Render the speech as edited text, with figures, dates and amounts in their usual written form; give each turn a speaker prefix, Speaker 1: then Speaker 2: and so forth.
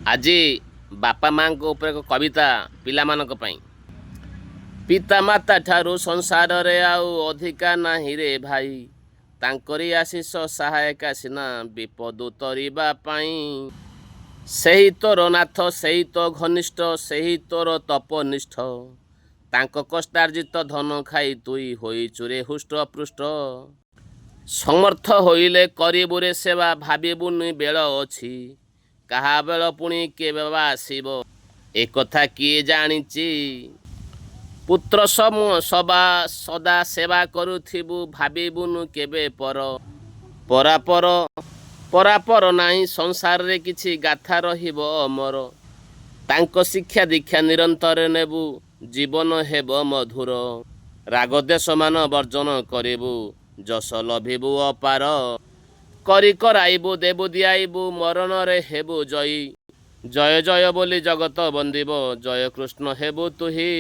Speaker 1: ଆଜି ବାପା ମାଙ୍କ ଉପରେ ଏକ କବିତା ପିଲାମାନଙ୍କ ପାଇଁ। ପିତାମାତା ଠାରୁ ସଂସାରରେ ଆଉ ଅଧିକା ନାହିଁ ରେ ଭାଇ, ତାଙ୍କରି ଆଶିଷ ସହାୟକା ସିନା ବିପଦ ତରିବା ପାଇଁ। ସେହି ତୋର ନାଥ, ସେହି ତ ଘନିଷ୍ଠ, ସେହି ତୋର ତପନିଷ୍ଠ, ତାଙ୍କ କଷ୍ଟାର୍ଜିତ ଧନ ଖାଇ ତୁଇ ହୋଇଚୁରେ ହୃଷ୍ଟପୃଷ୍ଟ। ସମର୍ଥ ହୋଇଲେ କରିବୁରେ ସେବା, ଭାବିବୁନି ବେଳ ଅଛି, କାହା ବେଳ ପୁଣି କେବେ ବା ଆସିବ ଏକଥା କିଏ ଜାଣିଛି। ପୁତ୍ର ସଦା ସେବା କରୁଥିବୁ, ଭାବିବୁନୁ କେବେ ପରାପର ନାହିଁ ସଂସାରରେ କିଛି ଗାଥା ରହିବ ଅମର। ତାଙ୍କ ଶିକ୍ଷା ଦୀକ୍ଷା ନିରନ୍ତର ନେବୁ, ଜୀବନ ହେବ ମଧୁର। ରାଗ ଦେଶ ମାନ ବର୍ଜନ କରିବୁ, ଯଶ ଲଭିବୁ ଅପାର। କରି କରାଇବୁ ଦେବୁ ଦିଆଇବୁ, ମରଣରେ ହେବୁ ଜୟୀ। ଜୟ ଜୟ ବୋଲି ଜଗତ ବନ୍ଦିବ, ଜୟ କୃଷ୍ଣ ହେବୁ ତୁହି।